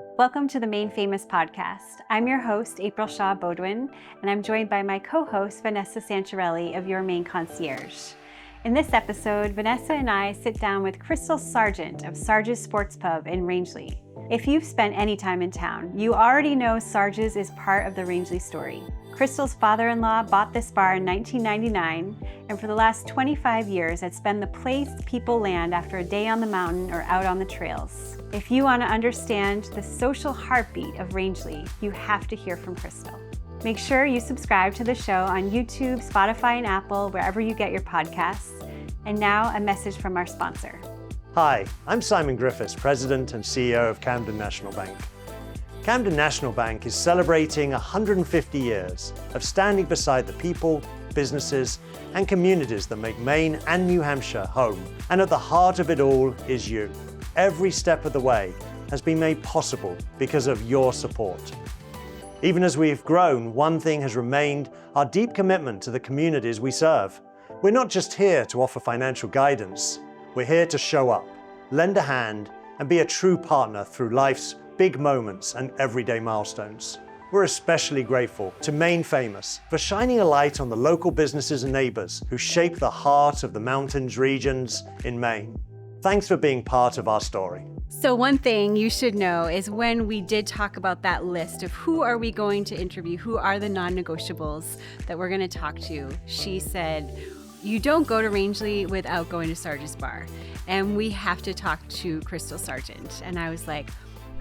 Welcome to the Maine Famous podcast. I'm your host, April Shaw-Beaudoin, and I'm joined by my co-host, Vanessa Santarelli of Your Maine Concierge. In this episode, Vanessa and I sit down with Crystal Sargent of Sarge's Sports Pub in Rangeley. If you've spent any time in town, you already know Sarge's is part of the Rangeley story. Crystal's father-in-law bought this bar in 1999, and for the last 25 years, it's been the place people land after a day on the mountain or out on the trails. If you want to understand the social heartbeat of Rangeley, you have to hear from Crystal. Make sure you subscribe to the show on YouTube, Spotify, and Apple, wherever you get your podcasts. And now, a message from our sponsor. Hi, I'm Simon Griffiths, President and CEO of Camden National Bank. Camden National Bank is celebrating 150 years of standing beside the people, businesses, and communities that make Maine and New Hampshire home. And at the heart of it all is you. Every step of the way has been made possible because of your support. Even as we've grown, one thing has remained: our deep commitment to the communities we serve. We're not just here to offer financial guidance. We're here to show up, lend a hand, and be a true partner through life's big moments and everyday milestones. We're especially grateful to Maine Famous for shining a light on the local businesses and neighbors who shape the heart of the mountains regions in Maine. Thanks for being part of our story. So one thing you should know is when we did talk about that list of who are we going to interview, who are the non-negotiables that we're going to talk to, she said, you don't go to Rangeley without going to Sarge's bar. And we have to talk to Crystal Sargent. And I was like,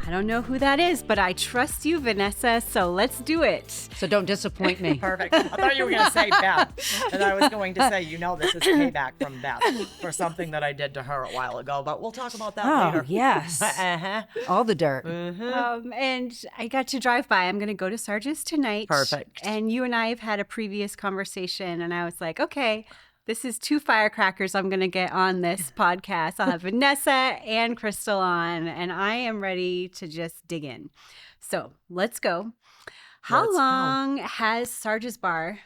I don't know who that is, but I trust you, Vanessa, so let's do it. So don't disappoint me. Perfect. I thought you were going to say Beth. And I was going to say, this is payback from Beth for something that I did to her a while ago. But we'll talk about that later. Oh, yes. All the dirt. And I got to drive by. I'm going to go to Sarge's tonight. Perfect. And you and I have had a previous conversation, and I was like, okay, this is two firecrackers I'm going to get on this podcast. I'll have Vanessa and Crystal on, and I am ready to just dig in. So let's go. How long has Sarge's Bar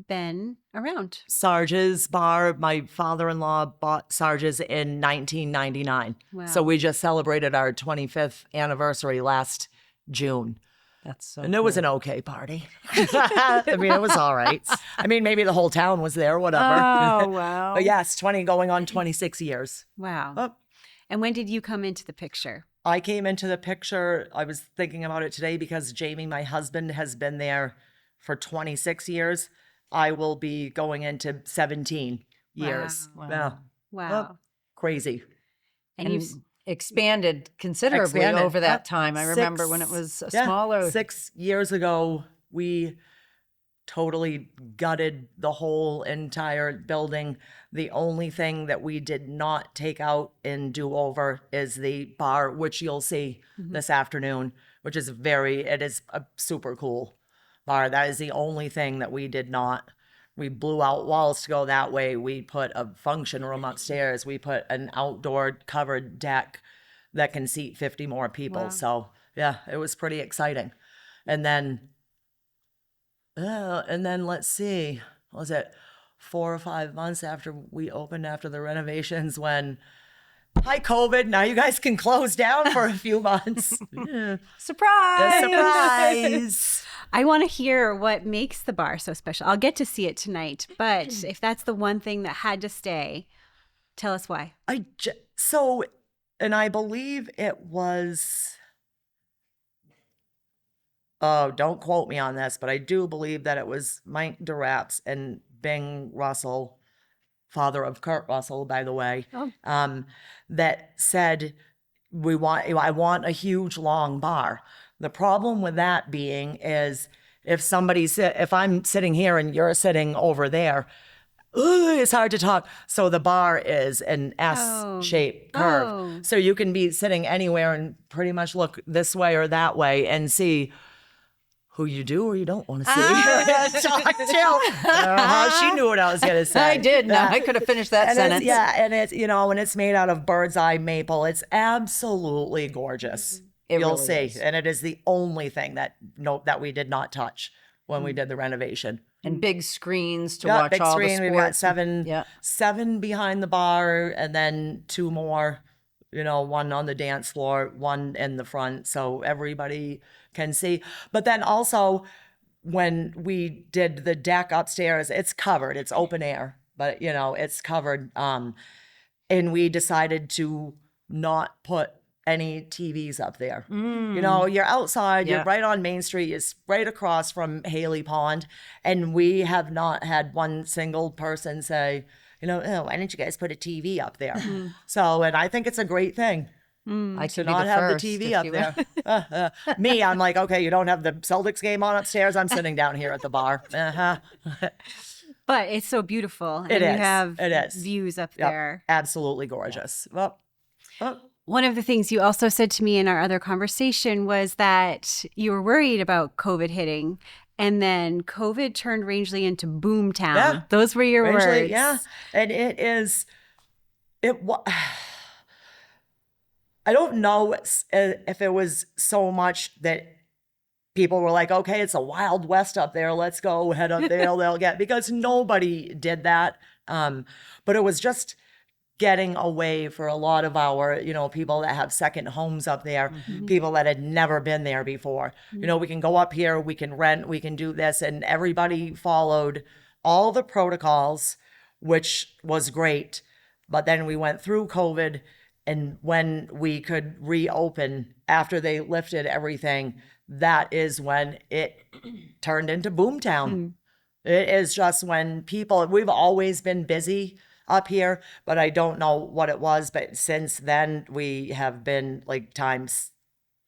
been around? Sarge's Bar, my father-in-law bought Sarge's in 1999. Wow. So we just celebrated our 25th anniversary last June. That's so And it was an okay party. I mean, it was all right. I mean, maybe the whole town was there, whatever. Oh, wow. But yes, going on 26 years. Wow. Oh. And when did you come into the picture? I came into the picture, I was thinking about it today because Jamie, my husband, has been there for 26 years. I will be going into 17 years. Wow. Yeah. Wow. Oh, crazy. And And you've expanded considerably over that time. I remember when it was smaller. 6 years ago, we totally gutted the whole entire building. The only thing that we did not take out and do over is the bar, which you'll see this afternoon, which is it is a super cool bar. That is the only thing that we did not. We blew out walls to go that way. We put a function room upstairs. We put an outdoor covered deck that can seat 50 more people. Wow. So yeah, it was pretty exciting. And then let's see, was it 4 or 5 months after we opened after the renovations when, hi COVID, now you guys can close down for a few months. Yeah. Surprise! Surprise! I want to hear what makes the bar so special. I'll get to see it tonight, but if that's the one thing that had to stay, tell us why. And I believe it was, oh, don't quote me on this, but I do believe that it was Mike DeRaps and Bing Russell, father of Kurt Russell, by the way, that said, I want a huge long bar. The problem with that being is if I'm sitting here and you're sitting over there, it's hard to talk. So the bar is an S-shaped curve. Oh. So you can be sitting anywhere and pretty much look this way or that way and see who you do or you don't want to see. Talk to. She knew what I was going to say. I did. No, I could have finished that sentence. And it's made out of bird's eye maple. It's absolutely gorgeous. You'll really see. is. And it is the only thing that we did not touch when we did the renovation. And big screens to Yeah, watch big all screen. the We've got sports. seven behind the bar, and then 2 more one on the dance floor, one in the front, so everybody can see. But then also, when we did the deck upstairs, it's covered, it's open air, but it's covered. And we decided to not put any TVs up there. You're outside, you're right on Main Street, it's right across from Haley Pond, and we have not had one single person say, oh, why didn't you guys put a TV up there? So, and I think it's a great thing. I To could be not the have the first TV if up you there. Me, I'm like, okay, you don't have the Celtics game on upstairs. I'm sitting down here at the bar. But it's so beautiful. And It you is. have It is. views up Yep, there. absolutely gorgeous. Well, One of the things you also said to me in our other conversation was that you were worried about COVID hitting, and then COVID turned Rangeley into Boomtown. Yeah. Those were your Rangeley, words. yeah, and I don't know if it was so much that people were like, okay, it's a Wild West up there. Let's go head up there. They'll get, because nobody did that. But it was just getting away for a lot of our, people that have second homes up there, people that had never been there before. We can go up here, we can rent, we can do this. And everybody followed all the protocols, which was great. But then we went through COVID, and when we could reopen after they lifted everything, that is when it turned into Boomtown. It is just when we've always been busy up here, but I don't know what it was. But since then, we have been like times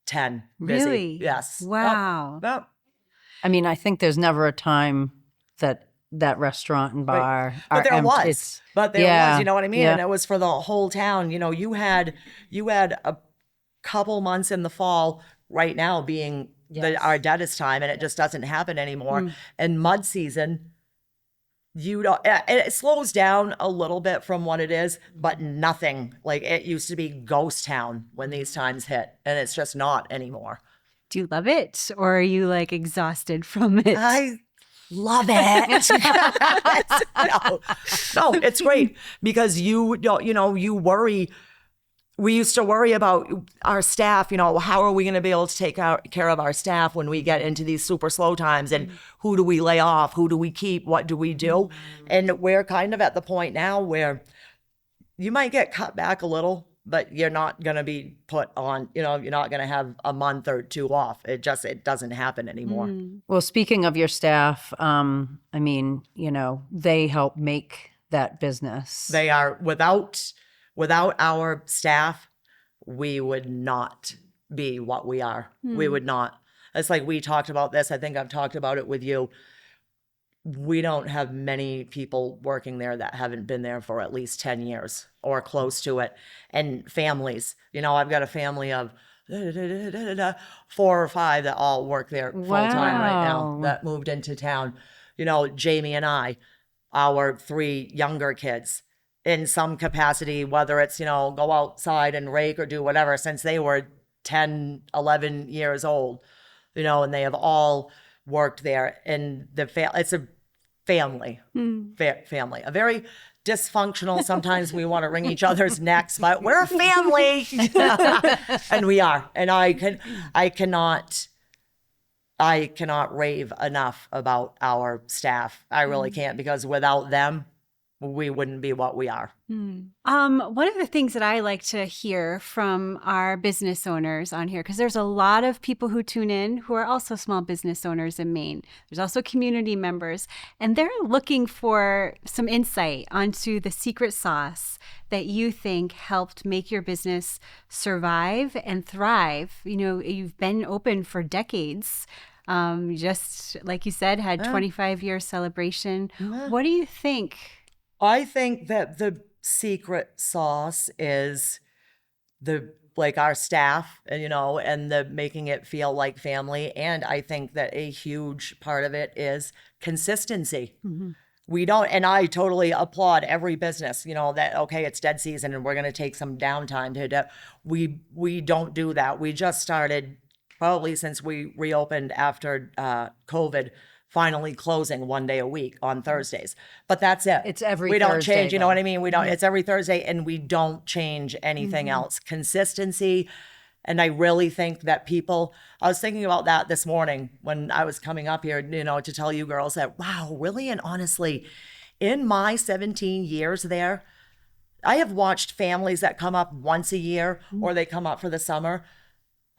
10 busy. Really? Yes. Wow. Yep. I mean, I think there's never a time that restaurant and bar But are there empty. was. But there was, you know what I mean? Yeah. And it was for the whole town. You had a couple months in the fall right now being our deadest time, and it just doesn't happen anymore. And mud season, it slows down a little bit from what it is, but nothing. Like, it used to be ghost town when these times hit, and it's just not anymore. Do you love it, or are you like exhausted from it? I love it. No, it's great, because you worry. We used to worry about our staff, how are we going to be able to take care of our staff when we get into these super slow times, and who do we lay off? Who do we keep? What do we do? And we're kind of at the point now where you might get cut back a little, but you're not going to be put on, you're not going to have a month or two off. It doesn't happen anymore. Well, speaking of your staff, I mean, they help make that business. They are, without our staff, we would not be what we are. We would not. It's like, we talked about this. I think I've talked about it with you. We don't have many people working there that haven't been there for at least 10 years or close to it. And families, I've got a family of 4 or 5 that all work there full time right now, Wow. that moved into town. Jamie and I, our 3 younger kids, in some capacity, whether it's, go outside and rake or do whatever, since they were 10, 11 years old, and they have all worked there. And it's a family, family, a very dysfunctional. Sometimes we want to wring each other's necks, but we're a family. And we are. And I cannot rave enough about our staff. I really can't, because without them, we wouldn't be what we are. One of the things that I like to hear from our business owners on here, because there's a lot of people who tune in who are also small business owners in Maine. There's also community members, and they're looking for some insight onto the secret sauce that you think helped make your business survive and thrive. You've been open for decades. Just like you said, had 25-year celebration. What do you think? I think that the secret sauce is our staff, and the making it feel like family. And I think that a huge part of it is consistency. We don't, and I totally applaud every business, that, okay, it's dead season and we're going to take some downtime we don't do that. We just started, probably since we reopened after COVID, finally closing one day a week on Thursdays. But that's it. It's every we don't Thursday, change, you know though. what I mean? We don't, it's every Thursday, and we don't change anything else. Consistency. And I really think that people, I was thinking about that this morning when I was coming up here, you know, to tell you girls that, wow, really and honestly, in my 17 years there, I have watched families that come up once a year or they come up for the summer.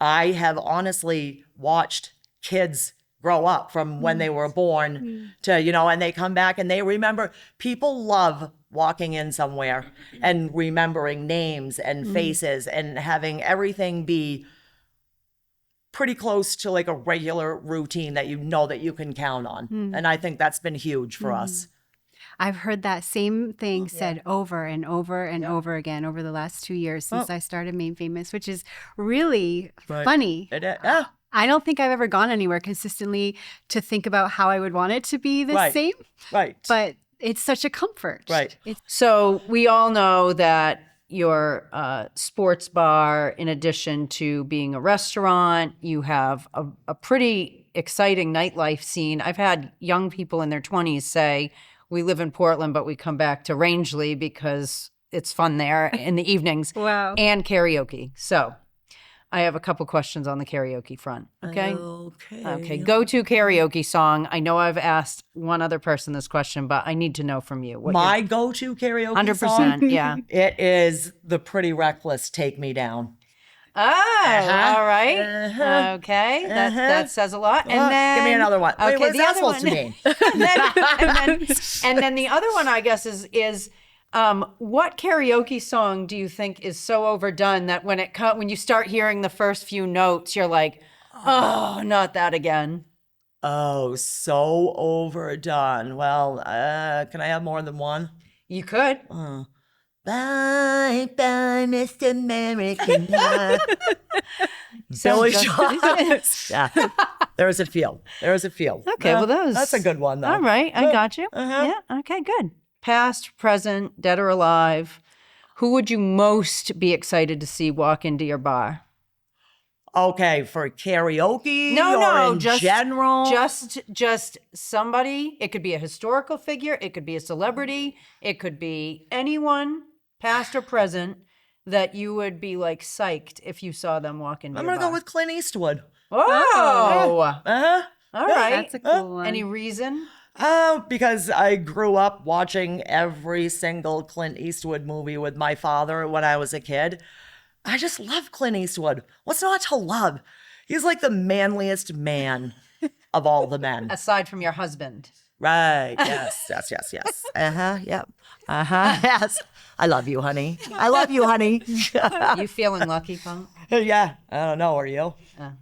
I have honestly watched kids grow up from when they were born to, you know, and they come back and they remember. People love walking in somewhere and remembering names and faces and having everything be pretty close to like a regular routine that you know that you can count on. And I think that's been huge for us. I've heard that same thing said over and over and over again over the last 2 years since I started Maine Famous, which is really funny. Yeah. I don't think I've ever gone anywhere consistently to think about how I would want it to be the same. Right. But it's such a comfort. Right. So we all know that your sports bar, in addition to being a restaurant, you have a pretty exciting nightlife scene. I've had young people in their 20s say, we live in Portland, but we come back to Rangeley because it's fun there in the evenings. Wow. And karaoke. So I have a couple questions on the karaoke front. Okay. Okay. Go-to karaoke song. I know I've asked one other person this question, but I need to know from you. What My go-to karaoke 100%. song, Yeah. it is the Pretty Reckless "Take Me Down." Oh, all right. Okay. That says a lot. And then give me another one. Okay, Wait, what's the that other supposed one. to mean? and then the other one, I guess, is what karaoke song do you think is so overdone that when you start hearing the first few notes, you're like, oh, not that again? Oh, so overdone. Well, can I have more than one? You could. Bye, bye, Mr. American Pie. Billy Sounds Shaw. Yeah, there is a feel. There is a feel. Okay, well, that's a good one, though. All right, I got you. Yeah, okay, good. Past, present, dead or alive, who would you most be excited to see walk into your bar? Okay, for karaoke No, or in general? Just somebody. It could be a historical figure. It could be a celebrity. It could be anyone, past or present, that you would be like psyched if you saw them walk into I'm your going to bar. go with Clint Eastwood. Oh, Uh-huh. all right. That's a cool one. Any reason? Because I grew up watching every single Clint Eastwood movie with my father when I was a kid. I just love Clint Eastwood. What's not to love? He's like the manliest man of all the men. Aside from your husband. Right. Yes. Yep. Yes. I love you, honey. I love you, honey. You feeling lucky, Punk? Yeah. I don't know. Are you?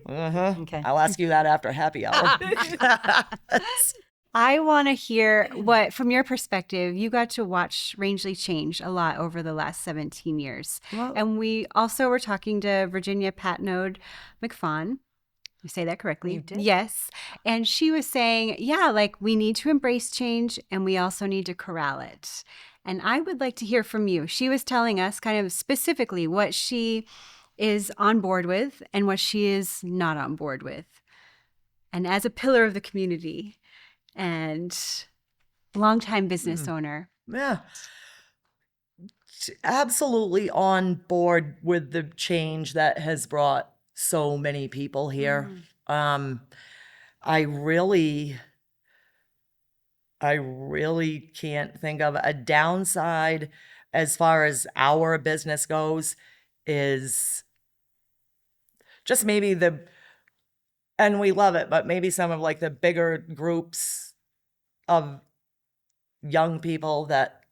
Okay. I'll ask you that after happy hour. I want to hear what, from your perspective, you got to watch Rangeley change a lot over the last 17 years. Well- And we also were talking to Virginia Patnode McFawn. I say that correctly. You did? Yes. And she was saying, yeah, like we need to embrace change and we also need to corral it. And I would like to hear from you. She was telling us kind of specifically what she is on board with and what she is not on board with. And as a pillar of the community and longtime business owner. Yeah. Absolutely on board with the change that has brought so many people here. I really can't think of a downside as far as our business goes is just maybe and we love it, but maybe some of like the bigger groups of young people that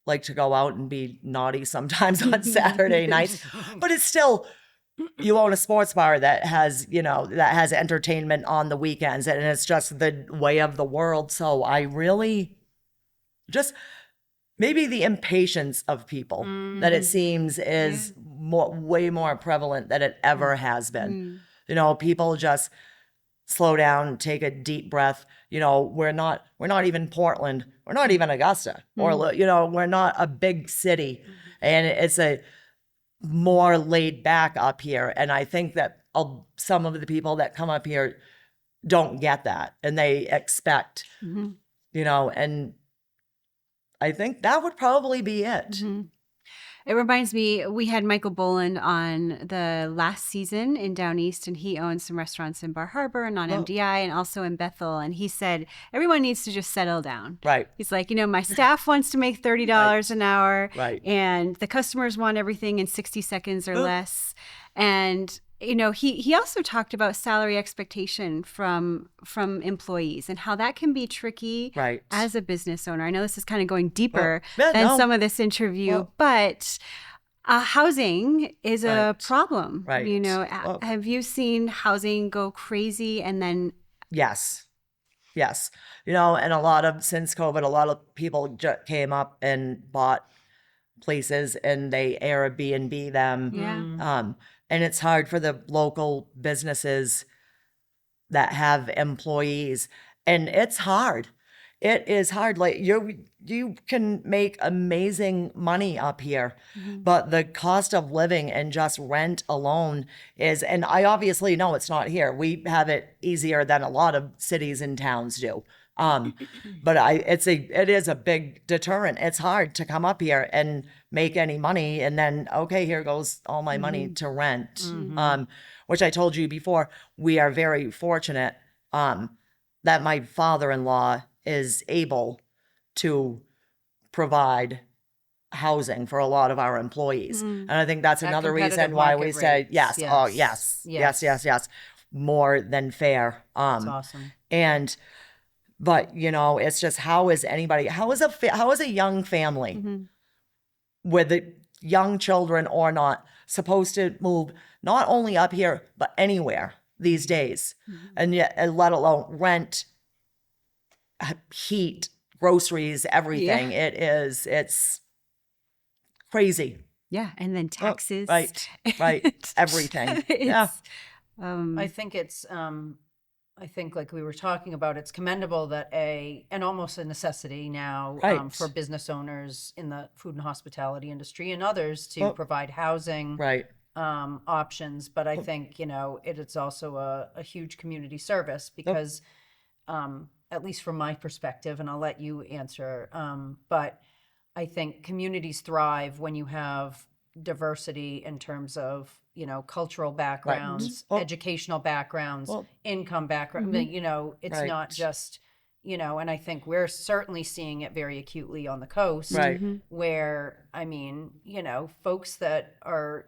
like to go out and be naughty sometimes on Saturday nights. But it's still, you own a sports bar that has, that has entertainment on the weekends, and it's just the way of the world. So I really just, maybe the impatience of people that it seems is way more prevalent than it ever has been. People just slow down, take a deep breath. We're not even Portland. We're not even Augusta. Or, we're not a big city. And it's a more laid back up here. And I think that some of the people that come up here don't get that, and they expect, Mhm. you know, and I think that would probably be it. Mhm. It reminds me, we had Michael Boland on the last season in Down East, and he owns some restaurants in Bar Harbor and on Oh. MDI and also in Bethel. And he said, everyone needs to just settle down. Right. He's like, my staff wants to make $30 an hour, Right. and the customers want everything in 60 seconds or Oh. less. And he also talked about salary expectation from employees and how that can be tricky Right. as a business owner. I know this is kind of going deeper yeah, than no. some of this interview, Well- but housing is a Right. problem. Right. Well- Have you seen housing go crazy and then Yes. Yes. And since COVID, a lot of people came up and bought places and they Airbnb them. Yeah. And it's hard for the local businesses that have employees, and it's hard. It is hard. Like you can make amazing money up here, but the cost of living and just rent alone is, and I obviously know it's not here. We have it easier than a lot of cities and towns do. But it is a big deterrent. It's hard to come up here and make any money, and then, okay, here goes all my money to rent. Which I told you before, we are very fortunate that my father-in-law is able to provide housing for a lot of our employees. And I think that's At another reason competitive why market we say rates. yes. Yes. Oh, yes. Yes. Yes. More than fair. That's awesome. But it's just, how is a young family with the young children or not supposed to move not only up here but anywhere these days, and yet, and let alone rent, heat, groceries, everything. It's crazy. Yeah, and then taxes. Right, everything. Yeah. I think it's I think, like we were talking about, it's commendable that and almost a necessity now Right. for business owners in the food and hospitality industry and others to provide housing Right. options. But I think, it's also a huge community service because, at least from my perspective, and I'll let you answer, but I think communities thrive when you have diversity in terms of, cultural backgrounds, Well- educational backgrounds, Well- income background. It's Right. not just, and I think we're certainly seeing it very acutely on the coast, Right. where, folks that are,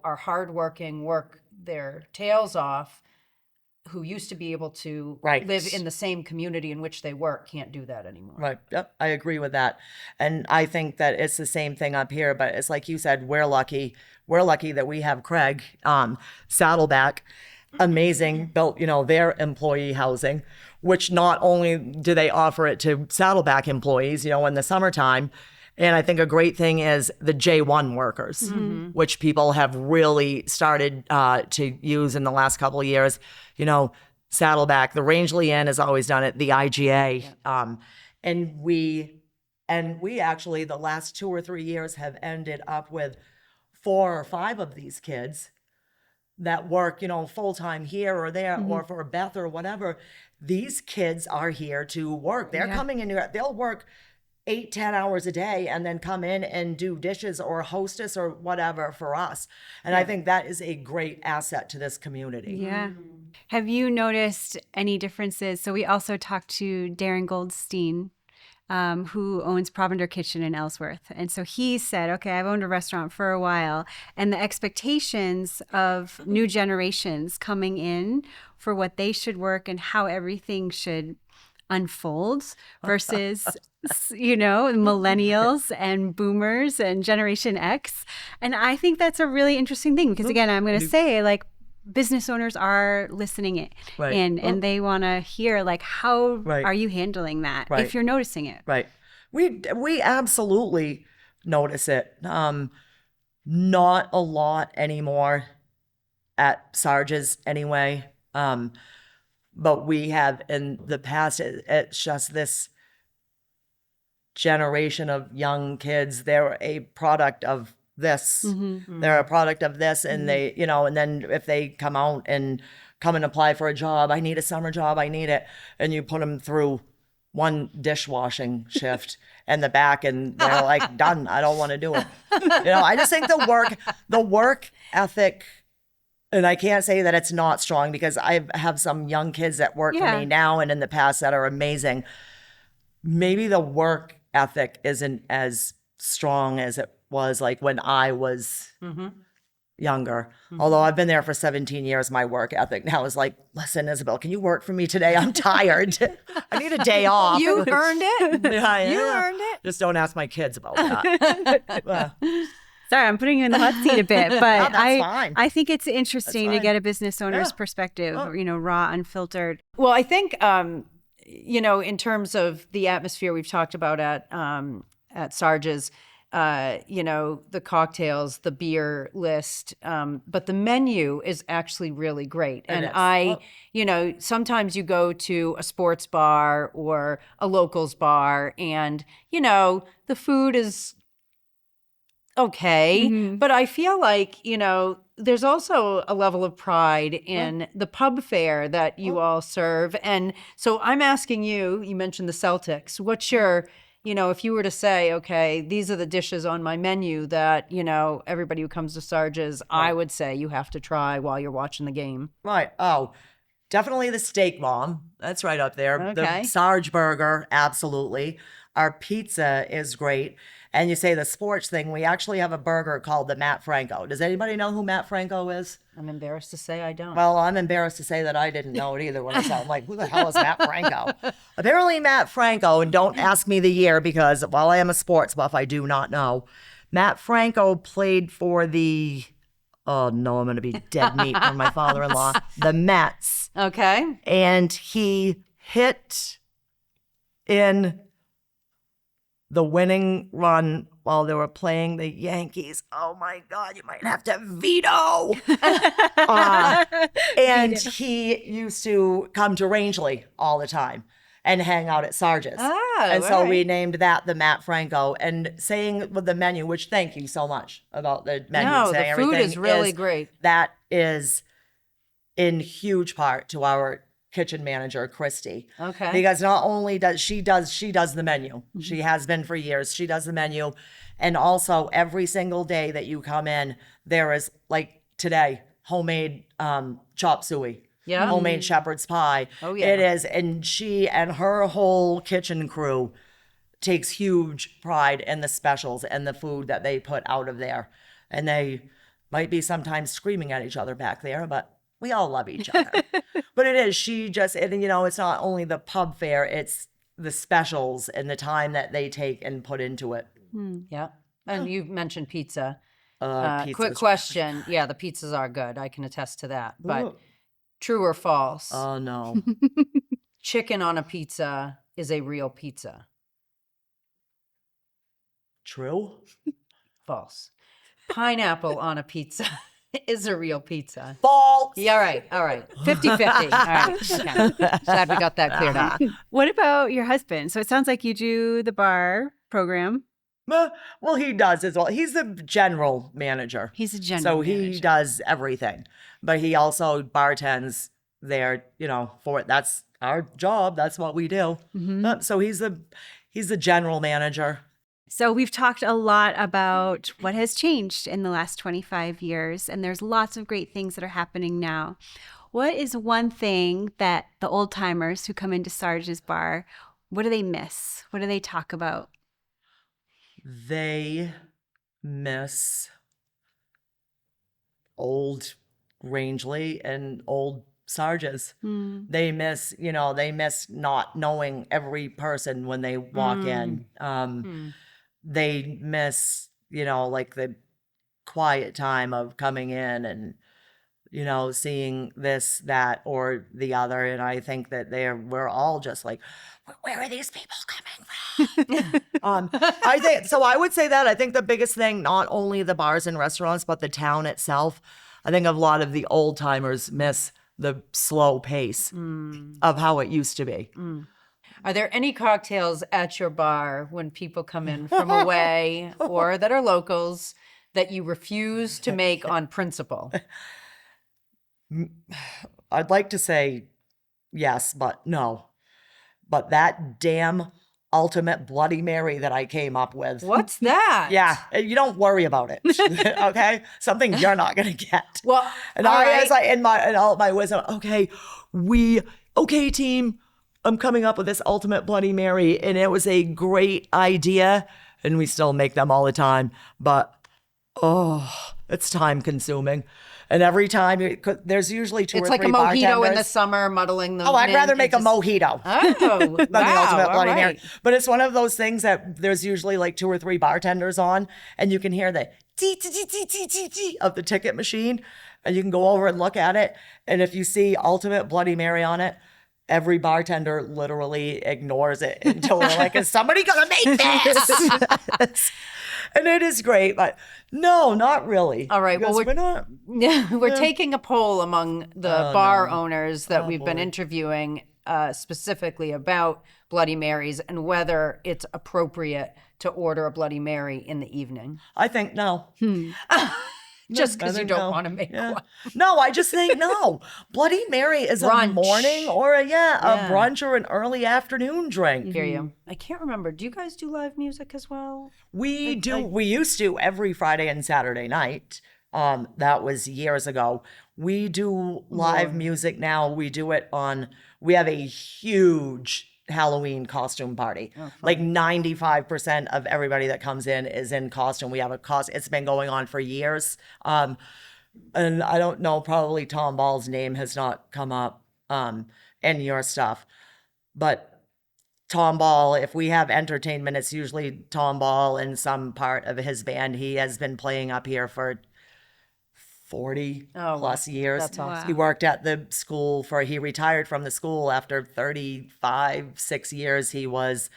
are hardworking, work their tails off, who used to be able to Right. live in the same community in which they work, can't do that anymore. Right. Yep. I agree with that. And I think that it's the same thing up here, but it's like you said, we're lucky. We're lucky that we have Craig, Saddleback, amazing, built, their employee housing, which not only do they offer it to Saddleback employees, in the summertime. And I think a great thing is the J1 workers, which people have really started to use in the last couple of years. Saddleback, the Rangeley Inn has always done it, the IGA. And we actually, the last 2 or 3 years, have ended up with 4 or 5 of these kids that work, full-time here or there, or for Beth or whatever. These kids are here to work. They're coming in here. They'll work 8-10 hours a day and then come in and do dishes or hostess or whatever for us. And I think that is a great asset to this community. Yeah. Have you noticed any differences? So we also talked to Darren Goldstein, who owns Provender Kitchen in Ellsworth. And so he said, okay, I've owned a restaurant for a while, and the expectations of new generations coming in for what they should work and how everything should unfold versus millennials and boomers and Generation X. And I think that's a really interesting thing because, again, I'm going to say, like, business owners are listening in and they want to hear, like, how are you handling that if you're noticing it? Right. We absolutely notice it. Not a lot anymore at Sarge's anyway. But we have in the past, it's just this generation of young kids. They're a product of this. They're a product of this. And they, and then if they come come and apply for a job. I need a summer job. I need it. And you put them through one dishwashing shift in the back and they're like, done. I don't want to do it. I just think the work ethic, and I can't say that it's not strong because I have some young kids that work for me now and in the past that are amazing. Maybe the work ethic isn't as strong as it was like when I was younger. Although I've been there for 17 years, my work ethic now is like, listen, Isabel, can you work for me today? I'm tired. I need a day off. You earned it. You earned it. Just don't ask my kids about that. Sorry, I'm putting you in the hot seat a bit, but that's fine. I think it's interesting to fine. get a business owner's perspective, raw, unfiltered. Well, I think, in terms of the atmosphere we've talked about at Sarge's, the cocktails, the beer list, but the menu is actually really great. And sometimes you go to a sports bar or a locals bar and, the food is okay, but I feel like, there's also a level of pride in the pub fare that you all serve. And so I'm asking you mentioned the Celtics. What's your, if you were to say, okay, these are the dishes on my menu that, everybody who comes to Sarge's, I would say you have to try while you're watching the game. Right. Oh, definitely the steak bomb. That's right up there. Okay. The Sarge burger, absolutely. Our pizza is great. And you say the sports thing, we actually have a burger called the Matt Franco. Does anybody know who Matt Franco is? I'm embarrassed to say I don't. Well, I'm embarrassed to say that I didn't know it either when I saw it. I'm like, who the hell is Matt Franco? Apparently Matt Franco, and don't ask me the year because while I am a sports buff, I do not know. Matt Franco played for oh no, I'm going to be dead meat from my father-in-law, the Mets. Okay. And he hit in the winning run while they were playing the Yankees. Oh my God, you might have to veto. And he used to come to Rangeley all the time and hang out at Sarge's. And so we named that the Matt Franco. And saying with the menu, which thank you so much about the menu. No, saying the food everything is really great. That is in huge part to our kitchen manager, Christy. Okay. Because not only does she does the menu. She has been for years. She does the menu. And also every single day that you come in, there is like today, homemade chop suey. Yeah. Homemade shepherd's pie. Oh, yeah. It is. And she and her whole kitchen crew takes huge pride in the specials and the food that they put out of there. And they might be sometimes screaming at each other back there, but we all love each other. But it is, it's not only the pub fare, it's the specials and the time that they take and put into it. Yeah. And you mentioned pizza. Pizza's Quick question. Yeah, the pizzas are good. I can attest to that. But true or false? Oh, no. Chicken on a pizza is a real pizza. True? False. Pineapple on a pizza is a real pizza. False. Yeah, all right. 50-50. All right. Okay. Glad we got that cleared up. What about your husband? So it sounds like you do the bar program. Well, he does as well. He's the general manager. He's a general So manager. he does everything. But he also bartends there, for it. That's our job. That's what we do. So he's the general manager. So we've talked a lot about what has changed in the last 25 years, and there's lots of great things that are happening now. What is one thing that the old timers who come into Sarge's bar, what do they miss? What do they talk about? They miss old Rangeley and old Sarge's. They miss, they miss not knowing every person when they walk in. They miss, like the quiet time of coming in and, seeing this, that, or the other. And I think that we're all just like, where are these people coming from? I would say that I think the biggest thing, not only the bars and restaurants, but the town itself, I think a lot of the old timers miss the slow pace of how it used to be. Are there any cocktails at your bar when people come in from away or that are locals that you refuse to make on principle? I'd like to say yes, but no. But that damn ultimate Bloody Mary that I came up with. What's that? Yeah, you don't worry about it. Okay, something you're not gonna get. Well, and all I, right. as I in all my wisdom, okay, team, I'm coming up with this ultimate Bloody Mary, and it was a great idea, and we still make them all the time, but it's time consuming. And every time, there's usually two It's or like a three mojito bartenders. in the summer, muddling them. Oh, I'd in. rather make It a mojito Oh, than the ultimate all Bloody right. Mary. But it's one of those things that there's usually like two or three bartenders on, and you can hear the tee tee tee tee tee tee tee of the ticket machine, and you can go over and look at it. And if you see ultimate Bloody Mary on it, every bartender literally ignores it until they're like, "Is somebody gonna make this?" And it is great, but no, not really. All right, well, Because we're taking a poll among the bar owners that we've been interviewing specifically about Bloody Marys and whether it's appropriate to order a Bloody Mary in the evening. I think no. Just because I you think don't no. want to make Yeah. one. No, I just think no. Bloody Mary is a Brunch. morning or a brunch or an early afternoon drink. Hear you. I can't remember. Do you guys do live music as well? We do. We used to every Friday and Saturday night. That was years ago. We do live music now. We do it on. We have a huge Halloween costume party. Like 95% of everybody that comes in is in costume. We have a It's been going on for years. And I don't know, probably Tom Ball's name has not come up in your stuff. But Tom Ball, if we have entertainment, it's usually Tom Ball and some part of his band. He has been playing up here for 40 plus years. That's awesome. He worked at the school he retired from the school after 6 years. He was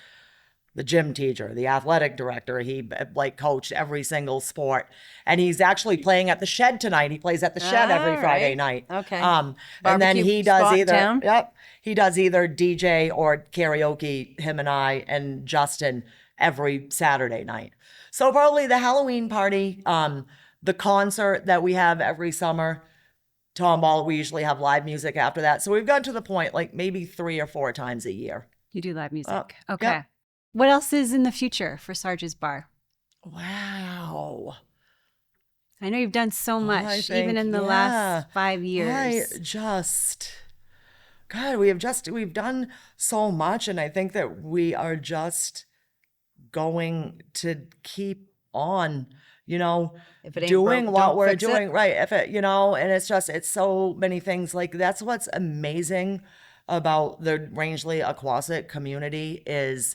the gym teacher, the athletic director. He coached every single sport. And he's actually playing at the Shed tonight. He plays at the Shed every Friday night. Okay. And then Barbecue he does spot either, down? he does either DJ or karaoke, him and I and Justin every Saturday night. So probably the Halloween party, the concert that we have every summer, Tom Ball, we usually have live music after that. So we've gotten to the point like maybe 3 or 4 times a year. You do live music. Okay. yeah. What else is in the future for Sarge's Bar? Wow. I know you've done so much, I think, even in the last 5 years. We've done so much, and I think that we are just going to keep on, If it ain't doing broke, what don't we're fix it. doing, right? If it, and it's so many things. Like, that's what's amazing about the Rangeley Aquasic community is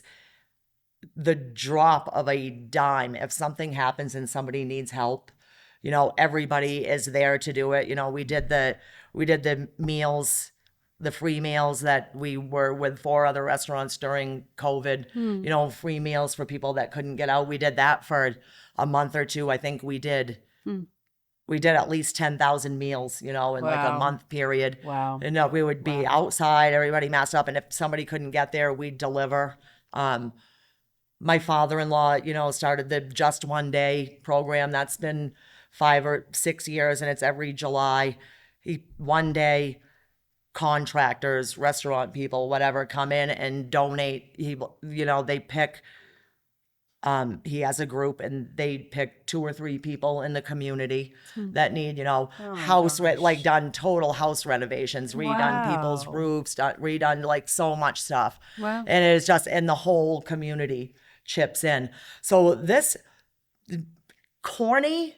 the drop of a dime. If something happens and somebody needs help, everybody is there to do it. We did the meals, the free meals that we were with 4 other restaurants during COVID, free meals for people that couldn't get out. We did that for a month or 2. I think we did at least 10,000 meals, in like a Wow. month period. Wow. And we would be outside, everybody masked up. And if somebody couldn't get there, we'd deliver. My father-in-law, started the Just One Day program. That's been 5 or 6 years, and it's every July. One day, contractors, restaurant people, whatever, come in and donate. They pick. He has a group, and they pick 2 or 3 people in the community that need, done total house renovations, redone people's Wow. roofs, redone like so much stuff. Wow. And it's just, and the whole community chips in. So this corny,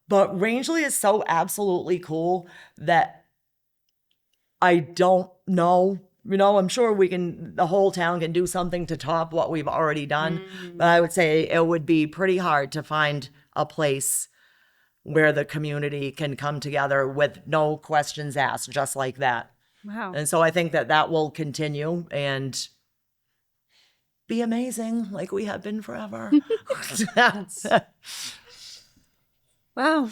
but Rangeley is so absolutely cool that I don't know. I'm sure the whole town can do something to top what we've already done. But I would say it would be pretty hard to find a place where the community can come together with no questions asked, just like that. Wow. And so I think that will continue and be amazing like we have been forever. Wow.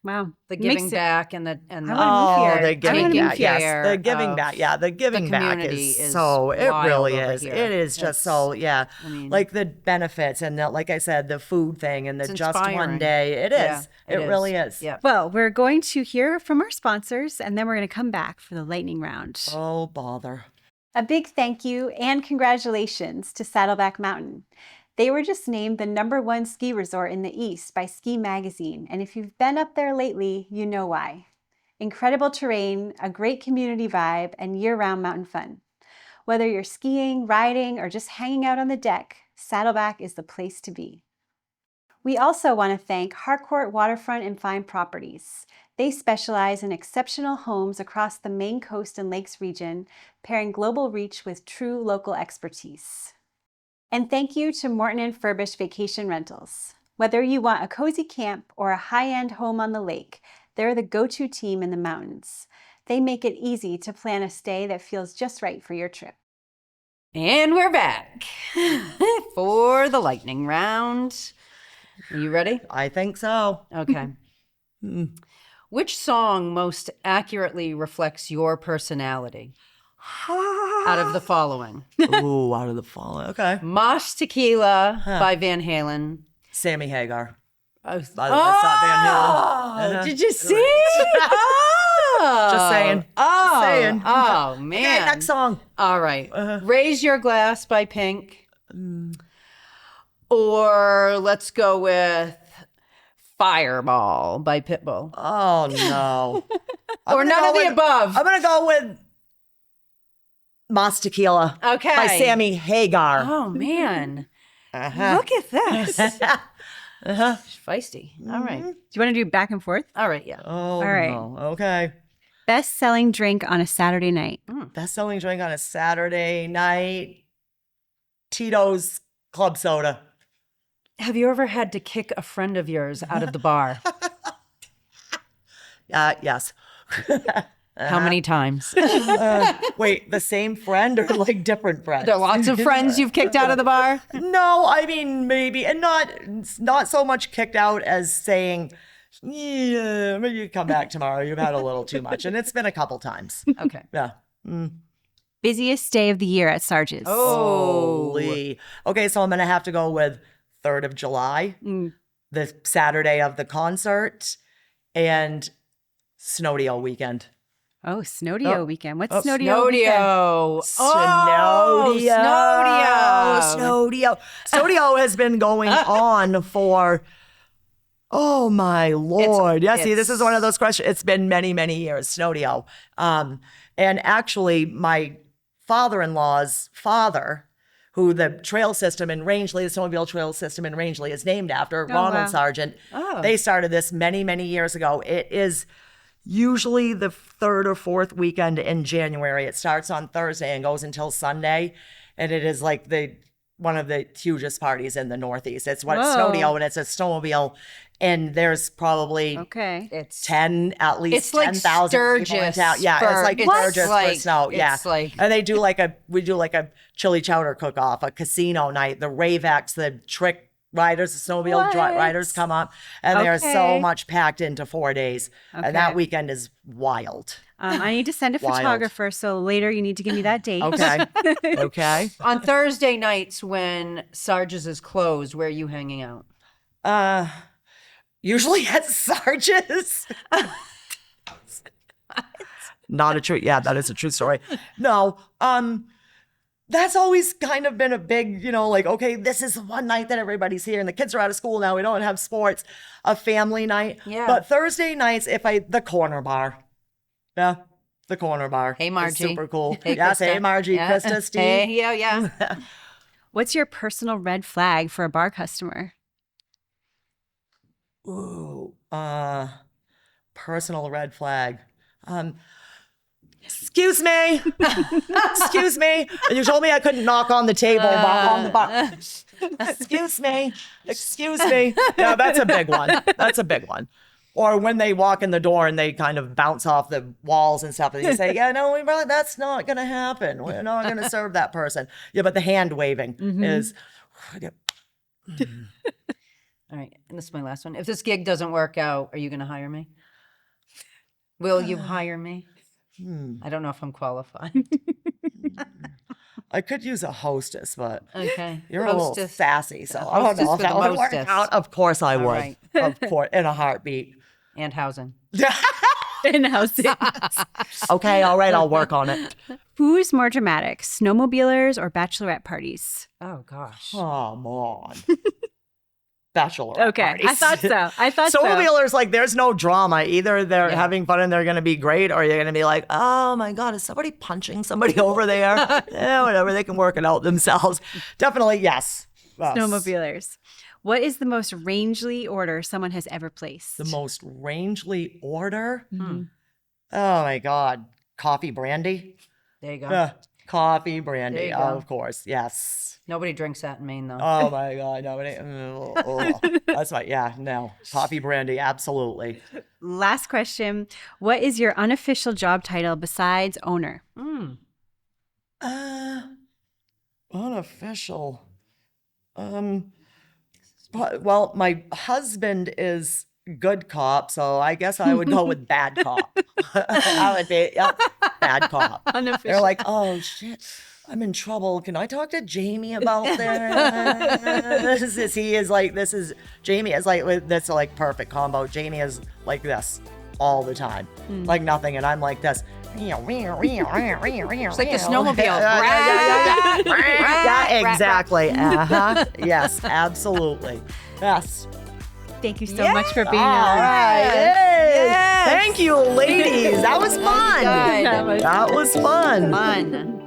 Wow. The Makes giving it- back and the I wanna move here. the I giving wanna back, move yes. here The giving of back, yeah. The giving back community is is so, it wild really over is. here. It is just so, yeah. I mean- like the benefits and the, like I said, the food thing and the It's just one inspiring. day. It is. Yeah, it really is. Yeah. Well, we're going to hear from our sponsors, and then we're going to come back for the lightning round. Oh, bother. A big thank you and congratulations to Saddleback Mountain. They were just named the #1 ski resort in the East by Ski Magazine, and if you've been up there lately, you know why. Incredible terrain, a great community vibe, and year-round mountain fun. Whether you're skiing, riding, or just hanging out on the deck, Saddleback is the place to be. We also want to thank Harcourt Waterfront and Fine Properties. They specialize in exceptional homes across the Maine coast and lakes region, pairing global reach with true local expertise. And thank you to Morton and Furbish Vacation Rentals. Whether you want a cozy camp or a high-end home on the lake, they're the go-to team in the mountains. They make it easy to plan a stay that feels just right for your trip. And we're back for the lightning round. Are you ready? I think so. Okay. Which song most accurately reflects your personality out of the following? Ooh, out of the fall. Okay. Mosh Tequila by Van Halen. Sammy Hagar. Oh, That's not Van Halen. Uh-huh. Did you see? Oh, Just saying. Oh, Just saying. Oh, man. Okay, next song. All right. Raise Your Glass by Pink. Or let's go with Fireball by Pitbull. Oh, no. Or none of the above. I'm going to go with Mas Tequila Okay. by Sammy Hagar. Oh, man. Uh-huh. Look at this. Feisty. All right. Do you want to do back and forth? All right, yeah. Oh, All right. no. Okay. Best-selling drink on a Saturday night. Best-selling drink on a Saturday night, Tito's Club Soda. Have you ever had to kick a friend of yours out of the bar? Yes. How many times? Wait, the same friend or like different friends? There are lots of friends you've kicked out of the bar? No, I mean maybe, and not so much kicked out as saying, yeah, maybe you come back tomorrow. You've had a little too much, and it's been a couple times. Okay. Yeah. Busiest day of the year at Sarge's. Holy. Okay, so I'm gonna have to go with 3rd of July, the Saturday of the concert, and Snowdio weekend. Oh, Snowdio weekend. What's Snowdio weekend? Snowdio. Snowdio. Snowdio has been going on for, oh my Lord. See, this is one of those questions. It's been many, many years, Snowdio. And actually, my father-in-law's father, who the trail system in Rangeley, the snowmobile trail system in Rangeley is named after, Ronald wow. Sargent. They started this many, many years ago. It is usually the 3rd or 4th weekend in January. It starts on Thursday and goes until Sunday. And it is like one of the hugest parties in the Northeast. It's what Whoa. Snowdio, and it's a snowmobile. And there's probably It's 10, at least It's like 10,000 people in Sturgis town. Yeah, for- it's like it's Sturgis like- for snow. Yeah. it's like- And we do like a chili chowder cook-off, a casino night, the Ravex, the trick riders, the snowmobile What? riders come up, and there's so Okay. much packed into 4 days. Okay. And that weekend is wild. I need to send a Wild. photographer, so later you need to give me that date. Okay. Okay. On Thursday nights when Sarge's is closed, where are you hanging out? Usually at Sarge's. Not a true. Yeah, that is a true story. No. That's always kind of been a big, like, okay, this is the one night that everybody's here and the kids are out of school now. We don't have sports, a family night. Yeah. But Thursday nights, the corner bar. Yeah. The corner bar. Hey, is Margie. super cool. Hey, Yes. Hey, Krista. Margie, Yeah. Krista, Steve. Hey, yeah. What's your personal red flag for a bar customer? Ooh, personal red flag. Excuse me. Excuse me. You told me I couldn't knock on the table on the bar. Excuse me. Excuse me. Yeah, that's a big one. That's a big one. Or when they walk in the door and they kind of bounce off the walls and stuff, and you say, "Yeah, no, that's not going to happen. We're not going to serve that person." Yeah, but the hand waving is. All right, and this is my last one. If this gig doesn't work out, are you going to hire me? Will you hire me? I don't know if I'm qualified. I could use a hostess, but Okay. you're a little Hostess. sassy, so I don't know Hostess if for that the would work mostess. out. Of course I would. right. Of course, in a heartbeat. And housing. In housing. Okay, all right, I'll work on it. Who's more dramatic, snowmobilers or bachelorette parties? Oh, gosh. Come on. Bachelor Okay, parties. I thought so. I thought so. Snowmobilers, like, there's no drama. Either they're having fun and they're going to be great, or you're going to be like, oh my God, is somebody punching somebody over there? Yeah, whatever. They can work it out themselves. Definitely, yes. Snowmobilers. What is the most Rangeley order someone has ever placed? The most Rangeley order? Oh my God. Coffee brandy? There you go. Coffee brandy, There you go. of course. Yes. Nobody drinks that in Maine, though. Oh my God. Nobody. That's right. Yeah, no. Coffee brandy, absolutely. Last question. What is your unofficial job title besides owner? Unofficial. Well, my husband is good cop, so I guess I would go with bad cop. I would be, yep, bad cop. Unofficial. They're like, oh shit, I'm in trouble. Can I talk to Jamie about this? This is Jamie is like this like perfect combo. Jamie is like this all the time, like nothing, and I'm like this. It's like the snowmobile. Yeah, exactly. Yes, absolutely. Yes. Thank you so much for being All on. right. Yes. Thank you, ladies. That was fun. That was That was fun. fun.